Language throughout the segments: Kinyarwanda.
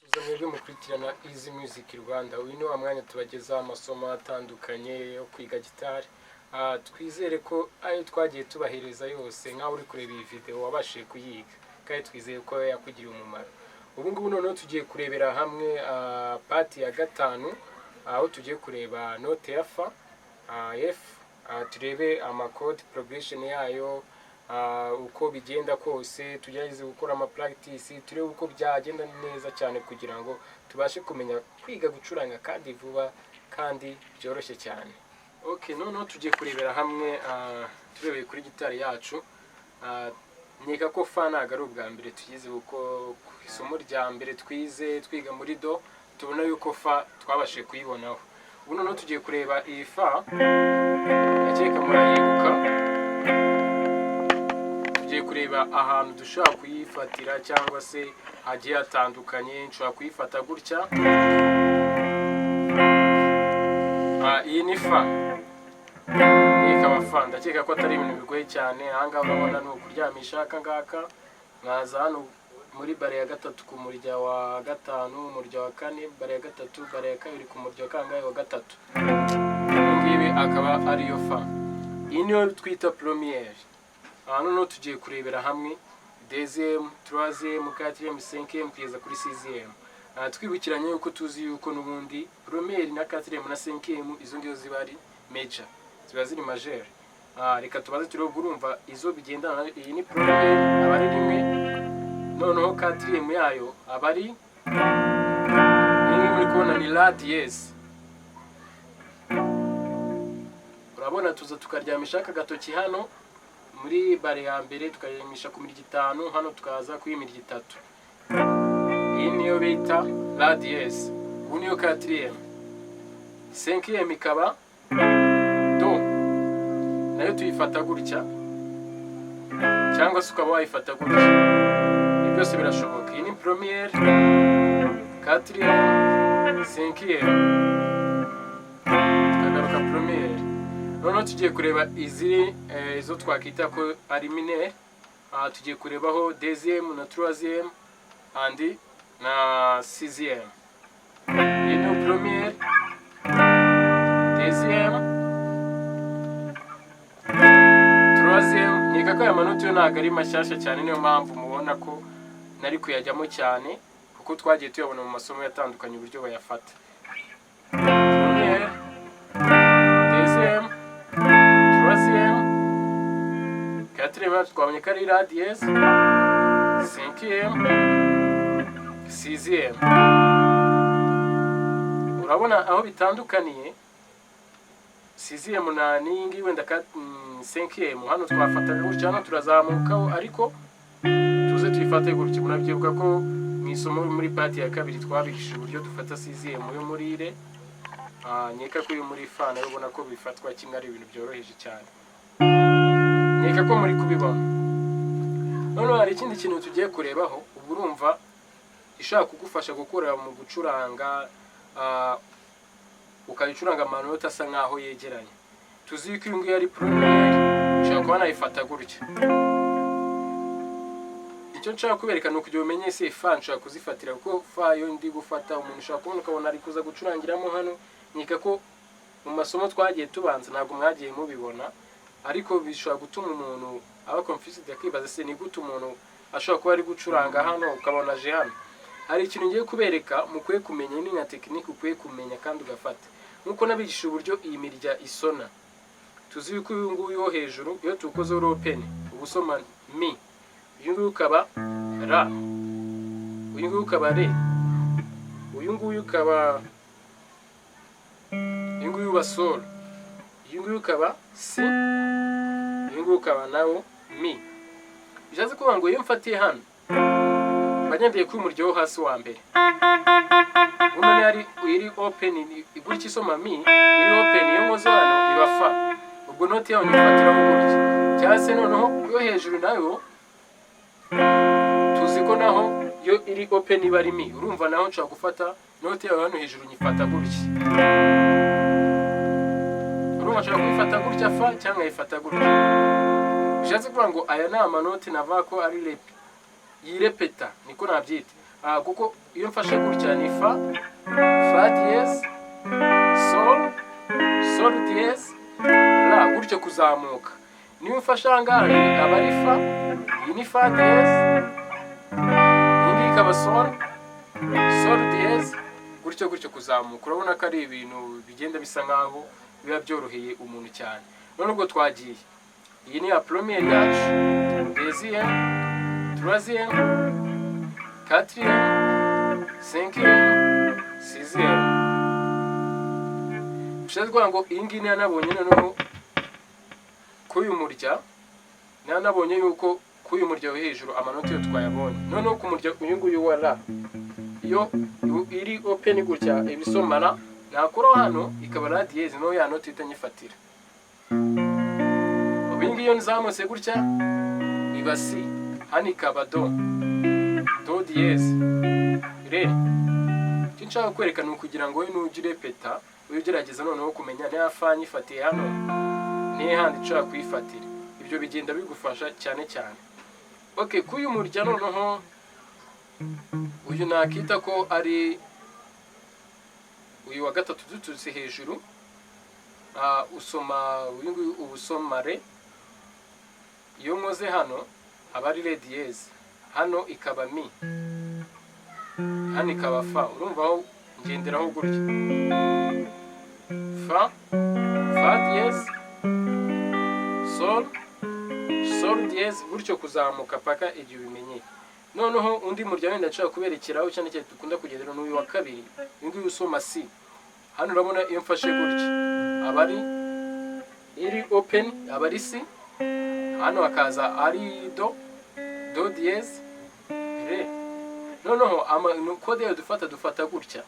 Mwebwe mukurikirana Easy Music Rwanda. Uyu ni wa mwanya tubagezaho amasomo atandukanye yo kwiga gitari. Twizere ko ayo twagiye tubahereza yose nkaho uri kureba iyi video wabashije kuyiga, kandi twizeye ko yakugiriye umumaro. Ubu ngubu noneho tugiye kurebera hamwe part ya gatanu, aho tugiye kureba note ya F, turebe amacode progression yayo, uko bigenda kose, tugerageze gukora ama practice, turebe uko byagenda neza cyane kugira ngo tubashe kumenya kwiga gucuranga kandi vuba kandi byoroshye cyane. Okay, noneho tugiye kurebera hamwe turebeye kuri gitari yacu. Nika ko fa ntago ari ubwa mbere tugize uko isomo rya mbere twiga muri do, tubona yuko fa twabashije kuyibonaho. Ubu noneho tugiye kureba iyi fa, yakeka murayibuka. Tugiye kureba ahantu dushobora kuyifatira cyangwa se hagiye hatandukanye. Nshobora kuyifata gutya. Iyi ni fa, ikaba fa. Ndakeka ko atari ibintu bigoye cyane. Ahangaha urabona ni ukuryamisha akangaka, mwaza hano muri bare ya gatatu ku murya wa gatanu, umurya wa kane, bare ya gatatu, bare ya kabiri ku murya wa kangahe wa gatatu. Ngibi akaba ariyo fa. Iyi niyo twita première. Noneho tugiye kurebera hamwe deuxième, troisième, quatrième, cinquième kugeza kuri sixième. Twibukiranye yuko tuzi yuko nubundi première na quatrième na cinquième izo ngizo ziba ari major, ziba ziri majeur. Reka tubaze turebe urumva izo bigendana. Iyi ni première abari rimwe, noneho quatrième yayo abari iyi muri kubona ni la dièse. Urabona tuza tukaryamisha aka gatoki hano muri bare ya mbere, tukaryamisha ku mirya itanu, hano tukaza ku mirya itatu. Iyi niyo bita la dièse. Ubu niyo quatrième. Cinquième ikaba do, nayo tuyifata gutya cyangwa se ukaba wayifata gutya, ibi byose birashoboka. Iyi ni première, quatrième, cinquième, tukagaruka première. Noneho tugiye kureba izo twakita ko ari mineur. Tugiye kurebaho deuxième na troisième andi na sixième. Iyi ni première, deuxième, troisième. Nika ko aya manota yo ntago ari mashyashya cyane, niyo mpamvu mubona ko nari kuyajyamo cyane, kuko twagiye tuyabona mu masomo yatandukanye uburyo bayafata. Première, deuxième, troisième, quatrième twabonye ko ari la dièse, cinquième, sixième. Urabona aho bitandukaniye. Sixième na ningi wenda cinquième hano twafataga gutya, hano turazamukaho, ariko tuze tuyifate gutya. Munabyibuka ko mu isomo muri party ya kabiri twabigishije uburyo dufata sixième yo muri re. Nyeka ko uyu muri fa nayo ubona ko bifatwa kimwe, ari ibintu byoroheje cyane. Nyeka ko muri kubibona. Noneho hari ikindi kintu tugiye kurebaho. Ubu urumva ishaka kugufasha gukora mu gucuranga, ukayicuranga amanota asa nkaho yegeranye. Tuzi ko iyo ari première, ushaka kuba nayifata gutya. Icyo nshaka kubereka ni ukugira umenye se fa nshaka kuzifatira, kuko fa yo ndi gufata umuntu ushaka kubona ukabona ari kuza gucurangiramo hano. Nika ko mu masomo twagiye tubanza ntabwo mwagiye mubibona, ariko bishobora gutuma umuntu aba confused akibaza se ni gute umuntu ashobora kuba ari gucuranga hano ukabona aje hano. Hari ikintu ngiye kubereka mukwiye kumenya, ni nka technique ukwiye kumenya kandi ugafata. Nkuko nabigishije uburyo iyi mirya isona. Tuzi yuko uyu nguyu wo hejuru iyo tukoze open ubu usoma mi, uyu nguyu ukaba ra, uyu nguyu ukaba re, uyu nguyu ukaba, uyu nguyu uba sol, uyu nguyu ukaba si, uyu nguyu ukaba nawo mi. Bishatse kuvuga ngo iyo mfatiye hano bagendeye kuri umurya wo hasi wa mbere, uno yari iri open iguriki isoma mi, iri open iyo nkoze hano iba fa. Ubwo note yaho nifatira mu gutya. Cyangwa se noneho yo hejuru nayo tuzi ko naho yo iri open iba ari mi. Urumva naho nshaka gufata note yaho hano hejuru nyifata gutya. Urumva nshaka kuyifata gutya fa cyangwa yifata gutya. Bishatse kuvuga ngo aya ni amanote navuga ko ari yirepeta, niko nabyita. kuko iyo mfashe gutya ni fa diyezi, sol diyezi, la, gutyo kuzamuka. Niyo mfashe aha ngaha aba ari fa, iyi ni fa diyezi, iyi ngiyi ikaba sol diyezi, gutyo kuzamuka. Urabona ko ari ibintu bigenda bisa nkaho biba byoroheye umuntu cyane. None ubwo twagiye, iyi ni ya première yacu, deuxième, troisième, quatrième, cinquième, sixième. Bishatse kuvuga ngo iyi ngiyi nanabonye noneho k'uyu murya, nanabonye yuko k'uyu murya wo hejuru amanota yo twayabonye. Noneho ku murya uyu nguyu wa la, iyo iri open gutya ibisomana, nakuraho hano ikaba la diyezi, no ya nota ihita nyifatira. Iyi ngiyi iyo nzamutse gutya iba si, hano ikaba do diyezi, re. Icyo nshaka kwerekana kugira ngo we nujya urepeta, ujye ugerageza noneho kumenya niya fa nyifatiye hano nihe handi nshaka kuyifatira. Ibyo bigenda bigufasha cyane cyane. Okay, k'uyu murya noneho uyu nakita ko ari uyu wa gatatu duturutse hejuru, usoma uyu nguyu ubusoma re. Iyo nkoze hano aba ari re diyezi, hano ikaba mi, hano ikaba fa. Urumva aho ngenderaho gutya, fa diyezi, sol diyezi, gutyo kuzamuka paka igihe ubimenye. Noneho undi murya wenda nshaka kuberekeraho cyane cyane dukunda kugendera n'uyu wa kabiri, uyu nguyu usoma si. Hano urabona iyo mfashe gutya aba ari iri open, aba ari si. Hano hakaza ari do diyezi, re. Noneho kode yayo dufata gutya.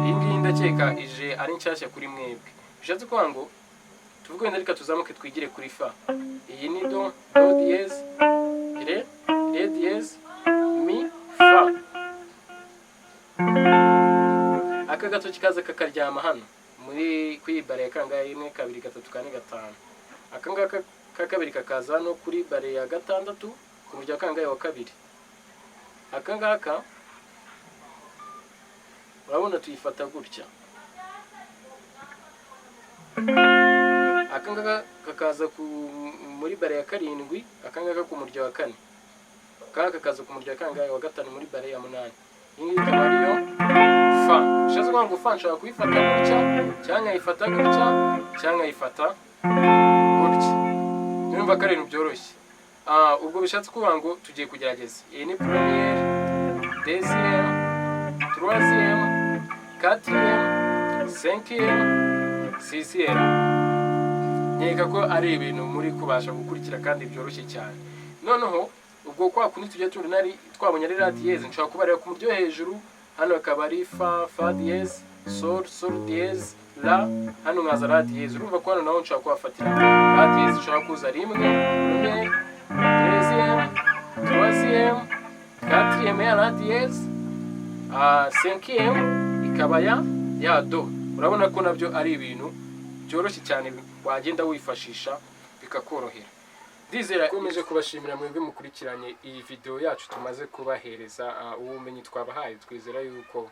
Iyi ngiyi ndakeka ije ari nshyashya kuri mwebwe. Bishatse kuvuga ngo tuvuge wenda reka tuzamuke twigire kuri fa. Iyi ni do diyezi, re diyezi, mi, fa. Aka gato kikaza kakaryama hano muri kuri bare ya kangahe, 1 2 3 4 5. Aka ngaka ka kabiri kakaza hano kuri bare ya gatandatu ku murya kangahe wa kabiri. Aka ngaka urabona tuyifata gutya. Aka ngaka kakaza muri bare ya karindwi, aka ngaka ku murya wa kane. Aka kakaza ku murya kangahe wa gatanu muri bare ya 8. Iyi ikaba ariyo fa. Bishatse kuvuga ngo fa nshaka kuyifata gutya, cyangwa yifata gutya, cyangwa yifata gutya. Numva ko ari ibintu byoroshye. Ubwo bishatse kuvuga ngo tugiye kugerageza. Iyi ni première, deuxième, troisième, quatrième, cinquième, sixième. Nkeka ko ari ibintu muri kubasha gukurikira kandi byoroshye cyane. Noneho ubwo kwa kundi tujya turi nari twabonye ari la diyezi, nshaka kubarira ku muryo hejuru. Hano akaba ari fa diyezi, sol diyezi, la. Hano nkaza la diyezi. Urumva ko hano naho nshaka kuhafatira la diyezi. Nshaka kuza rimwe, première, deuxième, troisième, quatrième ya la diyezi, cinquième ikaba ya do. Urabona ko nabyo ari ibintu byoroshye cyane wagenda wifashisha bikakorohera. Ndizera komeje kubashimira mwebwe mukurikiranye iyi video yacu tumaze kubahereza ubumenyi twabahaye. Twizera yuko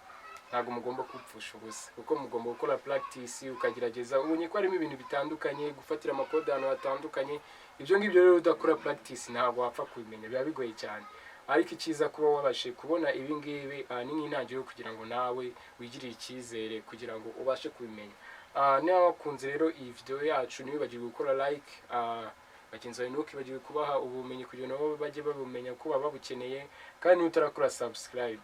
ntago mugomba kupfusha ubusa, kuko mugomba gukora practice ukagerageza. Ubonye ko harimo ibintu bitandukanye, gufatira amakode ahantu hatandukanye. Ibyo ngibyo rero udakora practice ntago wapfa kubimenya, biba bigoye cyane. Ariko ikiza kuba wabashe kubona ibi ngibi ni nk'intangiriro kugira ngo nawe wigirire icyizere kugira ngo ubashe kubimenya. Niba wakunze rero iyi video yacu, ntibibagirwe gukora like, bagenzi bawe ntukibagiwe kubaha ubumenyi kugira ngo bajye babumenya ko baba babukeneye. Kandi utarakora subscribe,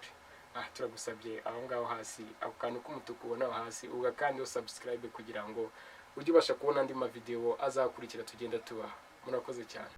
turagusabye aho ngaho hasi, ako kantu k'umutuku ubona aho hasi, ugakanda subscribe kugira ngo ujye ubasha kubona andi ma video azakurikira tugenda tubaha. Murakoze cyane.